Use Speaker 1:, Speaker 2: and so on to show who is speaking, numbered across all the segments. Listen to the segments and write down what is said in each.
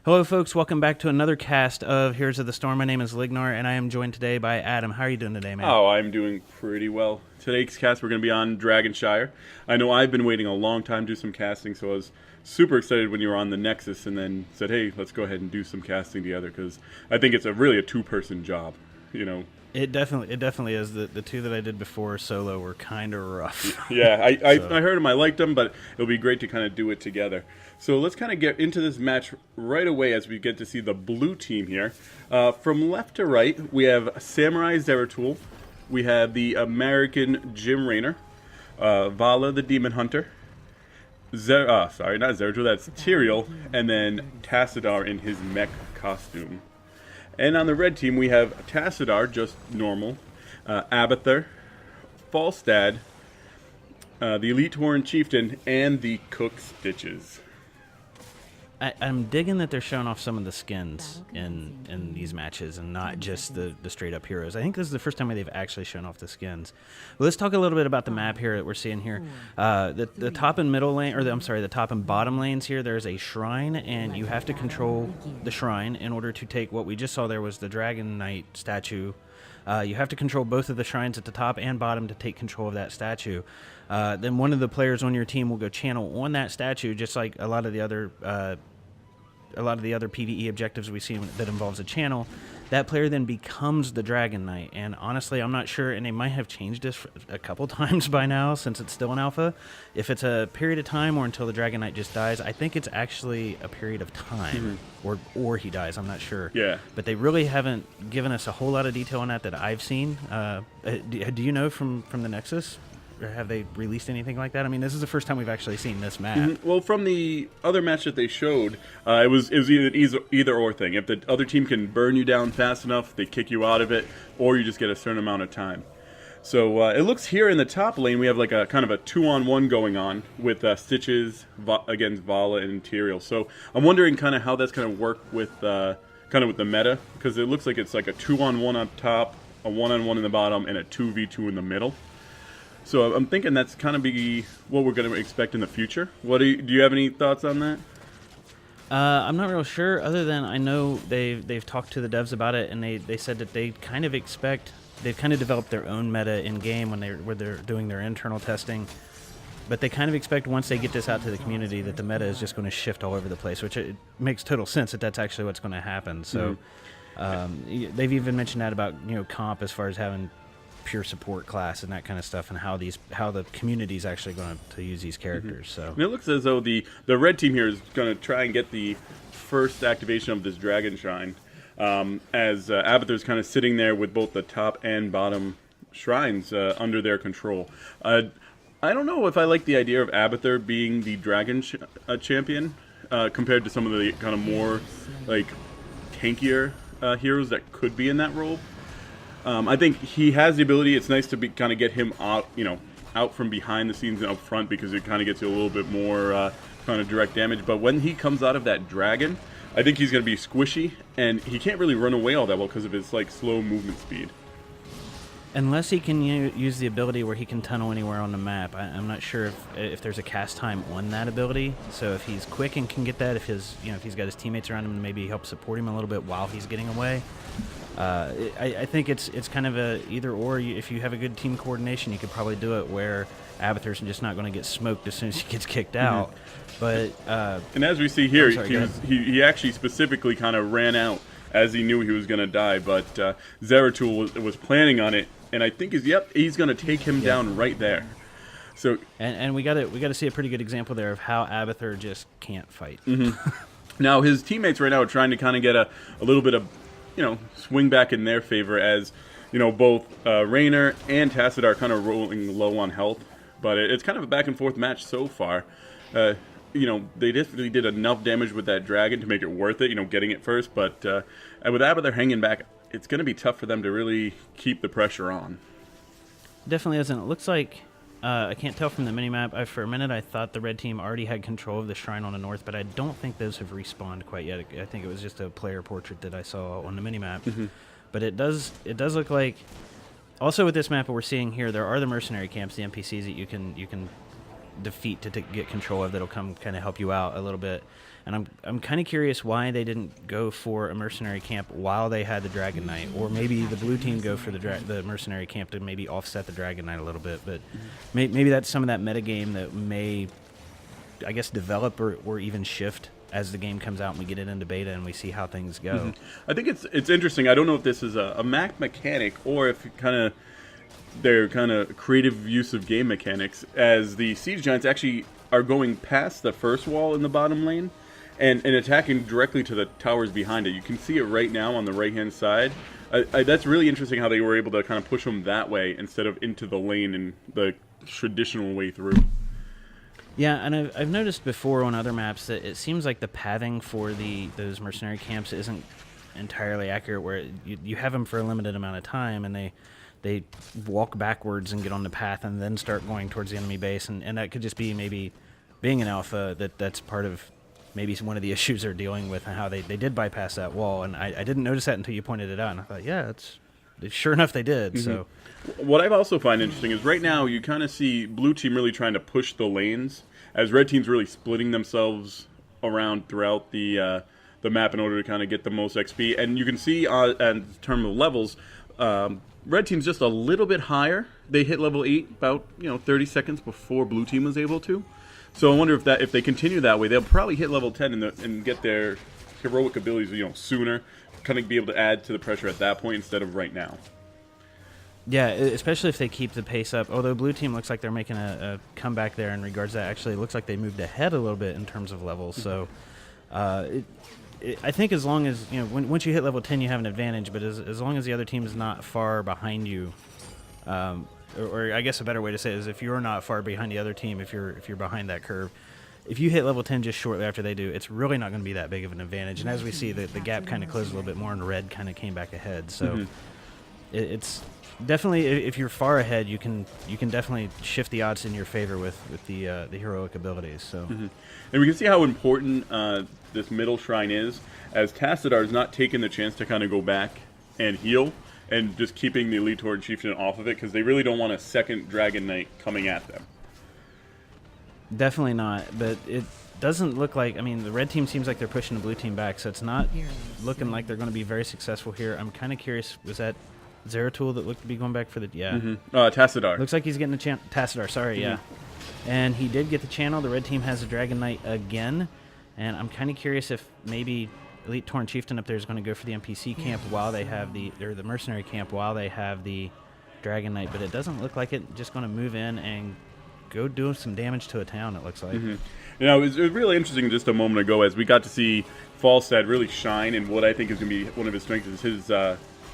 Speaker 1: Hello, folks. Welcome back to another cast of Heroes of the Storm. My name is Lignar, and I am joined today by Adam. How are you doing today, man?
Speaker 2: Oh, I'm doing pretty well. Today's cast, we're going to be on Shire. I know I've been waiting a long time to do some casting, so I was super excited when you were on the Nexus and then said, hey, let's go ahead and do some casting together, because I think it's really a two-person job, you know.
Speaker 1: It definitely is. The two that I did before solo were kind of rough.
Speaker 2: Yeah, I heard them, I liked them, but it'll be great to kind of do it together. So let's kind of get into this match right away as we get to see the blue team here. From left to right, we have Samurai Zeratul, we have the American Jim Raynor, Vala the Demon Hunter, not Zeratul, that's Tyrael, and then Tassadar in his mech costume. And on the red team, we have Tassadar, just normal, Abathur, Falstad, the Elite Tauren Chieftain, and the Cook Stitches.
Speaker 1: I'm digging that they're showing off some of the skins in these matches and not just the straight-up heroes. I think this is the first time they've actually shown off the skins. Well, let's talk a little bit about the map here that we're seeing here. The top and middle lane, the top and bottom lanes here, there's a shrine, and you have to control the shrine in order to take what we just saw there was the Dragon Knight statue. You have to control both of the shrines at the top and bottom to take control of that statue. Then one of the players on your team will go channel on that statue, just like a lot of the other PvE objectives we see that involves a channel. That player then becomes the Dragon Knight, and honestly, I'm not sure, and they might have changed this a couple times by now since it's still an alpha. If it's a period of time or until the Dragon Knight just dies, I think it's actually a period of time, or he dies, I'm not sure.
Speaker 2: Yeah.
Speaker 1: But they really haven't given us a whole lot of detail on that I've seen. Do you know from the Nexus? Or have they released anything like that? I mean, this is the first time we've actually seen this map.
Speaker 2: Well, from the other match that they showed, it was either or thing. If the other team can burn you down fast enough, they kick you out of it, or you just get a certain amount of time. So it looks here in the top lane we have like a kind of a 2-on-1 going on with Stitches against Vala and Tyrael. So I'm wondering kind of how that's going to work with the meta, because it looks like it's like a 2-on-1 on top, a 1-on-1 in the bottom, and a 2v2 in the middle. So I'm thinking that's kind of be what we're going to expect in the future. Do you have any thoughts on that?
Speaker 1: I'm not real sure, other than I know they've talked to the devs about it, and they said that they've kind of developed their own meta in game when they're doing their internal testing. But they kind of expect once they get this out to the community that the meta is just going to shift all over the place, which it makes total sense that that's actually what's going to happen. So they've even mentioned that about comp as far as having pure support class and that kind of stuff, and how the community is actually going to use these characters. So
Speaker 2: and it looks as though the red team here is going to try and get the first activation of this Dragon Shrine, as Abathur's kind of sitting there with both the top and bottom shrines under their control. I don't know if I like the idea of Abathur being the Dragon champion compared to some of the kind of more like tankier heroes that could be in that role. I think he has the ability. It's nice to kind of get him out from behind the scenes and up front, because it kind of gets you a little bit more kind of direct damage. But when he comes out of that dragon, I think he's going to be squishy, and he can't really run away all that well because of his like slow movement speed.
Speaker 1: Unless he can use the ability where he can tunnel anywhere on the map. I'm not sure if there's a cast time on that ability. So if he's quick and can get that, if he's got his teammates around him and maybe help support him a little bit while he's getting away. I think it's kind of a either or. If you have a good team coordination, you could probably do it where Abathur's just not going to get smoked as soon as he gets kicked out. But
Speaker 2: and as we see here, he actually specifically kind of ran out as he knew he was going to die. But Zeratul was planning on it, and I think he's going to take him down right there. So
Speaker 1: and we got to see a pretty good example there of how Abathur just can't fight.
Speaker 2: Now his teammates right now are trying to kind of get a little bit of swing back in their favor, as both Raynor and Tassadar are kind of rolling low on health, but it's kind of a back and forth match so far. They definitely did enough damage with that dragon to make it worth it, getting it first, but with Abathur hanging back, it's going to be tough for them to really keep the pressure on.
Speaker 1: Definitely isn't. It looks like I can't tell from the minimap. For a minute, I thought the red team already had control of the shrine on the north, but I don't think those have respawned quite yet. I think it was just a player portrait that I saw on the minimap. But it does look like. Also, with this map that we're seeing here, there are the mercenary camps, the NPCs that you can defeat to get control of. That'll come kind of help you out a little bit. And I'm kind of curious why they didn't go for a mercenary camp while they had the Dragon Knight, or maybe the blue team go for the mercenary camp to maybe offset the Dragon Knight a little bit. But maybe that's some of that metagame that may, I guess, develop or even shift as the game comes out and we get it into beta and we see how things go.
Speaker 2: I think it's interesting. I don't know if this is a Mac mechanic or if their kind of creative use of game mechanics, as the Siege Giants actually are going past the first wall in the bottom lane and attacking directly to the towers behind it. You can see it right now on the right-hand side. That's really interesting how they were able to kind of push them that way instead of into the lane and the traditional way through.
Speaker 1: Yeah, and I've noticed before on other maps that it seems like the pathing for those mercenary camps isn't entirely accurate, where you have them for a limited amount of time and they walk backwards and get on the path and then start going towards the enemy base, and that could just be maybe being an alpha that's part of maybe one of the issues they're dealing with and how they did bypass that wall. And I didn't notice that until you pointed it out, and I thought, yeah, sure enough they did. So
Speaker 2: what I also find interesting is right now you kind of see blue team really trying to push the lanes, as red team's really splitting themselves around throughout the map in order to kind of get the most XP. And you can see in terms of levels, red team's just a little bit higher. They hit level 8 about 30 seconds before blue team was able to. So I wonder if they continue that way, they'll probably hit level 10 and get their heroic abilities sooner, kind of be able to add to the pressure at that point instead of right now.
Speaker 1: Yeah, especially if they keep the pace up. Although blue team looks like they're making a comeback there in regards to that. Actually, it looks like they moved ahead a little bit in terms of levels. So I think as long as, once you hit level 10, you have an advantage. But as long as the other team is not far behind you, or I guess a better way to say it is if you're not far behind the other team, if you're behind that curve, if you hit level 10 just shortly after they do, it's really not going to be that big of an advantage. And as we see, the gap kind of closed a little bit more, and red kind of came back ahead. So it's definitely, if you're far ahead, you can definitely shift the odds in your favor with the heroic abilities. So,
Speaker 2: and we can see how important this middle shrine is, as Tassadar is not taking the chance to kind of go back and heal, and just keeping the Elite Torn Chieftain off of it, because they really don't want a second Dragon Knight coming at them.
Speaker 1: Definitely not, but it doesn't look like, the red team seems like they're pushing the blue team back, so it's not looking like they're going to be very successful here. I'm kind of curious, was that Zeratul that looked to be going back for the... Yeah.
Speaker 2: Tassadar.
Speaker 1: Looks like he's getting the channel. Tassadar, sorry, yeah. And he did get the channel. The red team has a Dragon Knight again, and I'm kind of curious if maybe Elite Torn Chieftain up there is going to go for the NPC camp while they have the mercenary camp while they have the Dragon Knight, but it doesn't look like it. Just going to move in and go do some damage to a town, it looks like.
Speaker 2: It was really interesting just a moment ago as we got to see Falstad really shine, and what I think is going to be one of his strengths is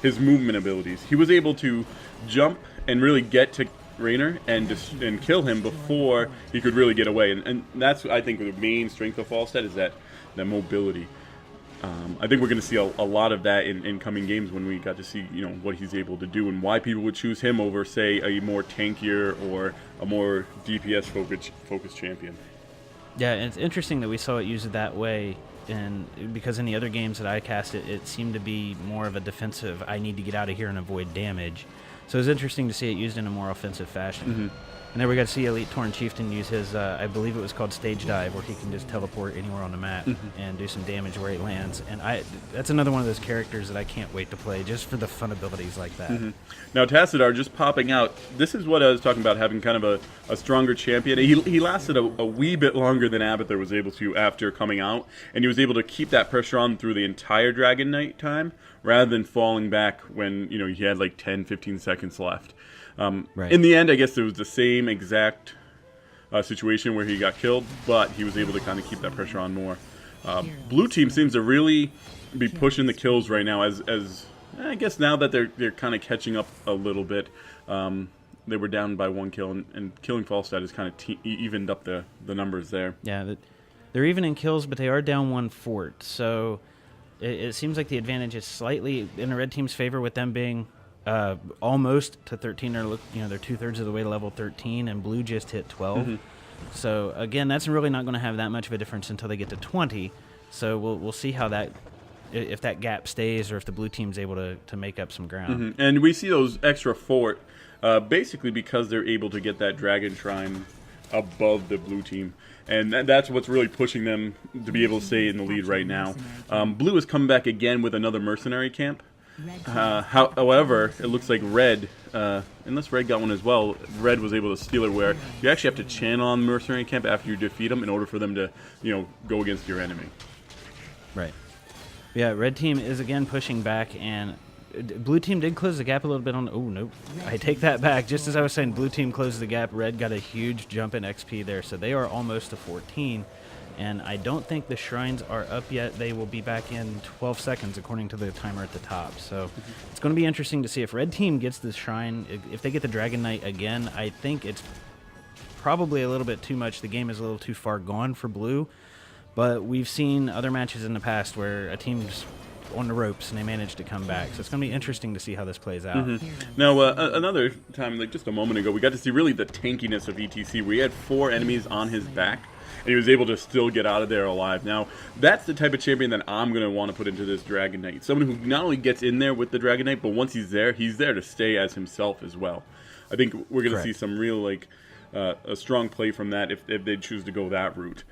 Speaker 2: his movement abilities. He was able to jump and really get to Raynor and kill him before he could really get away, and that's, I think, the main strength of Falstad is that mobility. I think we're going to see a lot of that in coming games when we got to see what he's able to do and why people would choose him over, say, a more tankier or a more DPS focused champion.
Speaker 1: Yeah, and it's interesting that we saw it used that way, because in the other games that I cast, it seemed to be more of a defensive, I need to get out of here and avoid damage. So it's interesting to see it used in a more offensive fashion. And then we got to see Elite Torn Chieftain use his, I believe it was called Stage Dive, where he can just teleport anywhere on the map and do some damage where he lands. And that's another one of those characters that I can't wait to play, just for the fun abilities like that.
Speaker 2: Now, Tassadar just popping out, this is what I was talking about, having kind of a stronger champion. He lasted a wee bit longer than Abathur was able to after coming out, and he was able to keep that pressure on through the entire Dragon Knight time, rather than falling back when he had like 10, 15 seconds left.
Speaker 1: Right.
Speaker 2: In the end, I guess it was the same exact situation where he got killed, but he was able to kind of keep that pressure on more. Blue team seems to really be pushing the kills right now, as I guess now that they're kind of catching up a little bit. They were down by 1 kill, and killing Falstad has kind of evened up the numbers there.
Speaker 1: Yeah, they're even in kills, but they are down 1 fort, so it seems like the advantage is slightly in the red team's favor, with them being almost to 13. They're 2/3 of the way to level 13, and blue just hit 12. So again, that's really not going to have that much of a difference until they get to 20. So we'll see how if that gap stays, or if the blue team's able to make up some ground.
Speaker 2: And we see those extra fort basically because they're able to get that Dragon Shrine above the blue team. And that's what's really pushing them to be able to stay in the lead right now. Blue has come back again with another mercenary camp. However, it looks like red, unless red got one as well, red was able to steal it, where you actually have to channel on mercenary camp after you defeat them in order for them to, go against your enemy.
Speaker 1: Right. Yeah, red team is again pushing back, and blue team did close the gap a little bit on... Oh, nope. I take that back. Just as I was saying, blue team closed the gap. Red got a huge jump in XP there, so they are almost to 14. And I don't think the shrines are up yet. They will be back in 12 seconds, according to the timer at the top. So it's going to be interesting to see if red team gets the shrine. If they get the Dragon Knight again, I think it's probably a little bit too much. The game is a little too far gone for blue. But we've seen other matches in the past where a team's on the ropes and they managed to come back. So it's going to be interesting to see how this plays out.
Speaker 2: Now, another time, like just a moment ago, we got to see really the tankiness of ETC, where he had 4 enemies on his back, and he was able to still get out of there alive. Now, that's the type of champion that I'm going to want to put into this Dragon Knight. Someone who not only gets in there with the Dragon Knight, but once he's there to stay as himself as well. I think we're going to see some real, a strong play from that if they choose to go that route.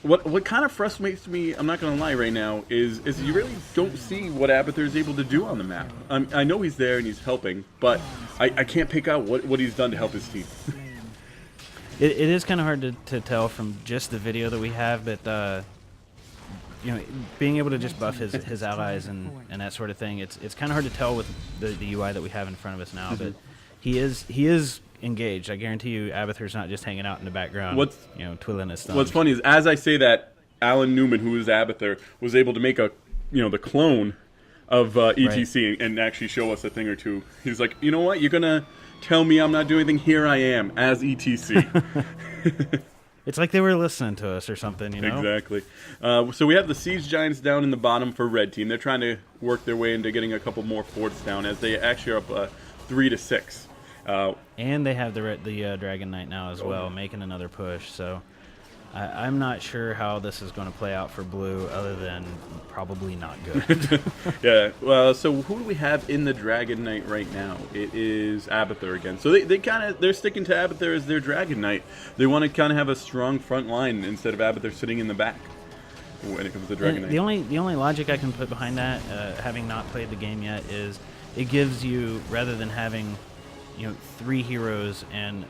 Speaker 2: What kind of frustrates me, I'm not going to lie right now, is you really don't see what Abathur is able to do on the map. I know he's there and he's helping, but I can't pick out what he's done to help his team.
Speaker 1: It is kind of hard to tell from just the video that we have, but being able to just buff his allies and that sort of thing, it's kind of hard to tell with the UI that we have in front of us now. But he is engaged. I guarantee you, Abathur's not just hanging out in the background, twiddling his thumbs.
Speaker 2: What's funny is, as I say that, Alan Newman, who is Abathur, was able to make the clone of ETC and actually show us a thing or two. He's like, you know what? You're gonna tell me I'm not doing anything? Here I am as ETC.
Speaker 1: It's like they were listening to us or something,
Speaker 2: Exactly. So we have the Siege Giants down in the bottom for red team. They're trying to work their way into getting a couple more forts down, as they actually are up 3-6.
Speaker 1: And they have the Dragon Knight now as well, making another push. So I'm not sure how this is going to play out for blue, other than probably not good.
Speaker 2: Yeah. Well, so who do we have in the Dragon Knight right now? It is Abathur again. So they're sticking to Abathur as their Dragon Knight. They want to kind of have a strong front line instead of Abathur sitting in the back when it comes to Dragon Knight.
Speaker 1: The only logic I can put behind that, having not played the game yet, is it gives you, rather than having 3 heroes and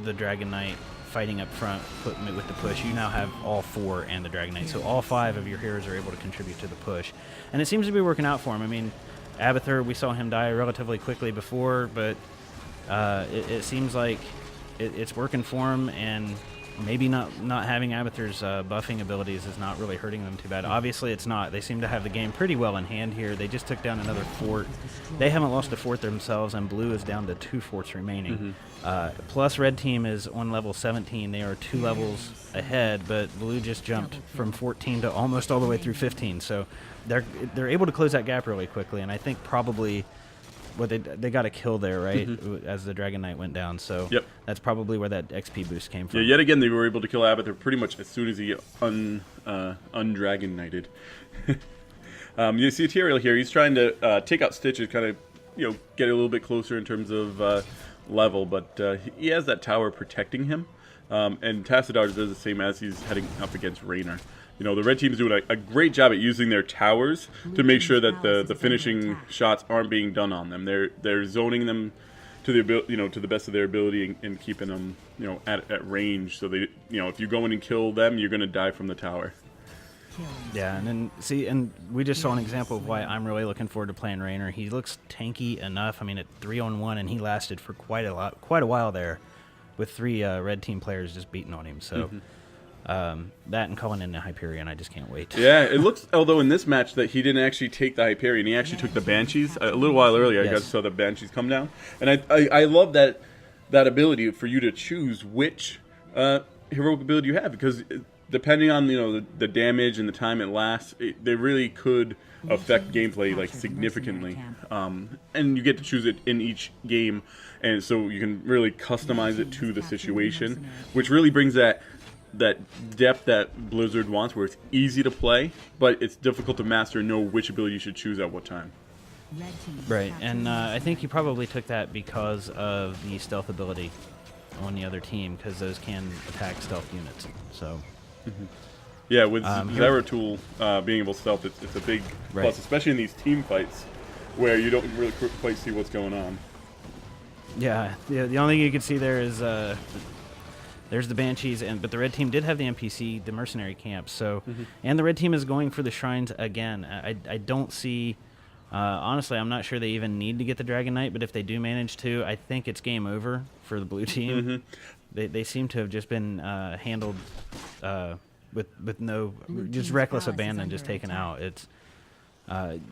Speaker 1: the Dragon Knight fighting up front with the push, you now have all 4 and the Dragon Knight. So all 5 of your heroes are able to contribute to the push. And it seems to be working out for him. I mean, Abathur, we saw him die relatively quickly before, but it seems like it's working for him, and maybe not having Abathur's buffing abilities is not really hurting them too bad. Obviously, it's not. They seem to have the game pretty well in hand here. They just took down another fort. They haven't lost a fort themselves, and blue is down to 2 forts remaining. Plus, red team is on level 17. They are 2 levels ahead, but blue just jumped from 14 to almost all the way through 15. So they're able to close that gap really quickly, and I think probably... Well, they got a kill there, right? As the Dragon Knight went down, so that's probably where that XP boost came from.
Speaker 2: Yeah, yet again, they were able to kill Abathur pretty much as soon as he undragon knighted. You see Tyrael here. He's trying to take out Stitches, kind of get a little bit closer in terms of level, but he has that tower protecting him, and Tassadar does the same as he's heading up against Raynor. The red team's doing a great job at using their towers to make sure that the finishing shots aren't being done on them. They're zoning them to the best of their ability and keeping them at range. So they if you go in and kill them, you're going to die from the tower.
Speaker 1: Yeah, and then and we just saw an example of why I'm really looking forward to playing Raynor. He looks tanky enough. I mean, at 3-on-1, and he lasted for quite a while there, with 3 red team players just beating on him. So. That and calling in the Hyperion, I just can't wait.
Speaker 2: Yeah, it looks, although in this match, that he didn't actually take the Hyperion. He actually took the Banshees. A little while earlier, I guess, saw the Banshees come down. And I love that ability for you to choose which heroic ability you have, because depending on the damage and the time it lasts, they really could affect gameplay significantly. And you get to choose it in each game, and so you can really customize it to the situation, which really brings that depth that Blizzard wants, where it's easy to play, but it's difficult to master and know which ability you should choose at what time.
Speaker 1: Right, and I think you probably took that because of the stealth ability on the other team because those can attack stealth units. So.
Speaker 2: Yeah, with Zeratul being able to stealth, it's a big plus, especially in these team fights where you don't really quite see what's going on.
Speaker 1: Yeah, the only thing you can see there is there's the Banshees, but the red team did have the NPC, the mercenary camp. So, and the red team is going for the shrines again. I don't see. Honestly, I'm not sure they even need to get the Dragon Knight, but if they do manage to, I think it's game over for the blue team. They seem to have just been handled with no just reckless abandon, just taken out. It's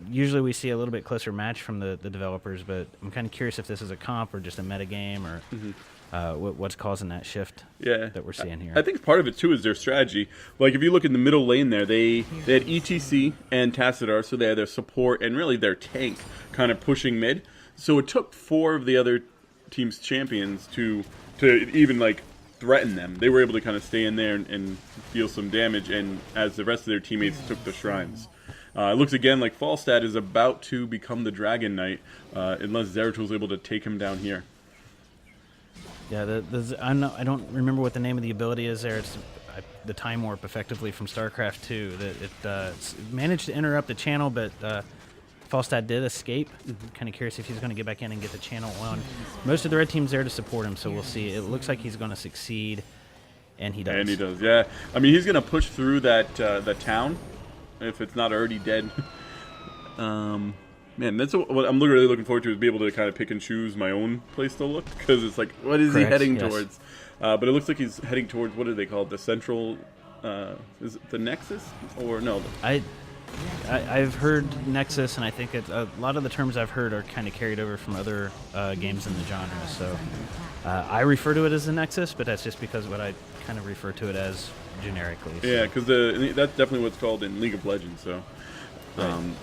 Speaker 1: usually we see a little bit closer match from the developers, but I'm kind of curious if this is a comp or just a meta game or what's causing that shift that we're seeing here.
Speaker 2: I think part of it too is their strategy. Like if you look in the middle lane there, they had ETC and Tassadar, so they had their support and really their tank kind of pushing mid. So it took 4 of the other team's champions to even like threaten them. They were able to kind of stay in there and deal some damage, and as the rest of their teammates took the shrines. It looks again like Falstad is about to become the Dragon Knight, unless Zeratul is able to take him down here.
Speaker 1: Yeah, I don't remember what the name of the ability is there. It's the Time Warp, effectively, from StarCraft 2. That it managed to interrupt the channel, but Falstad did escape. Kind of curious if he's going to get back in and get the channel on. Most of the red team's there to support him, so we'll see. It looks like he's going to succeed, and he does.
Speaker 2: And he does, yeah. I mean, he's going to push through that the town, if it's not already dead. Man, that's what I'm really looking forward to, is be able to kind of pick and choose my own place to look, because it's like, what is he heading towards? But it looks like he's heading towards, what do they call it, the central, is it the Nexus? Or no?
Speaker 1: I've heard Nexus, and I think a lot of the terms I've heard are kind of carried over from other games in the genre. So I refer to it as the Nexus, but that's just because what I kind of refer to it as generically. So.
Speaker 2: Yeah, because that's definitely what's called in League of Legends. So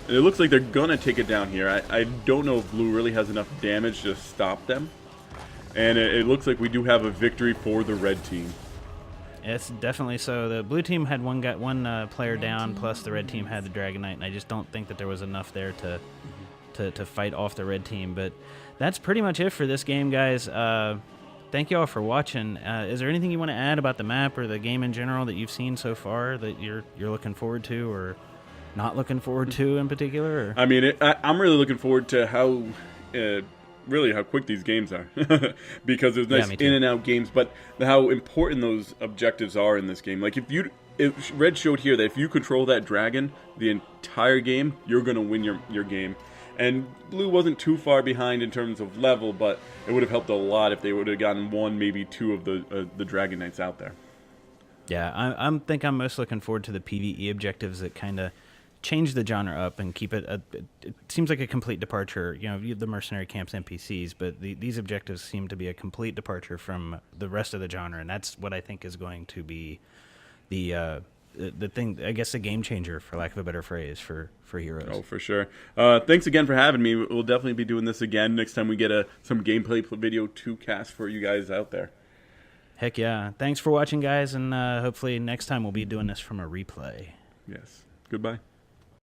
Speaker 2: it looks like they're gonna take it down here. I don't know if blue really has enough damage to stop them, and it looks like we do have a victory for the red team.
Speaker 1: It's definitely so. The blue team had one player down, plus the red team had the Dragon Knight, and I just don't think that there was enough there to fight off the red team. But that's pretty much it for this game, guys. Thank you all for watching. Is there anything you want to add about the map or the game in general that you've seen so far that you're looking forward to or not looking forward to in particular? Or?
Speaker 2: I mean, I'm really looking forward to how quick these games are, because there's nice in and out games, but how important those objectives are in this game. Like if Red showed here that if you control that dragon the entire game, you're gonna win your game. And blue wasn't too far behind in terms of level, but it would have helped a lot if they would have gotten 1, maybe 2 of the Dragon Knights out there.
Speaker 1: Yeah, I think I'm most looking forward to the PvE objectives that kind of change the genre up and keep it. It seems like a complete departure. You know, the mercenary camps, NPCs, but these objectives seem to be a complete departure from the rest of the genre, and that's what I think is going to be the thing. I guess the game changer, for lack of a better phrase, for Heroes.
Speaker 2: Oh, for sure. Thanks again for having me. We'll definitely be doing this again next time we get some gameplay video to cast for you guys out there.
Speaker 1: Heck yeah! Thanks for watching, guys, and hopefully next time we'll be doing this from a replay.
Speaker 2: Yes. Goodbye.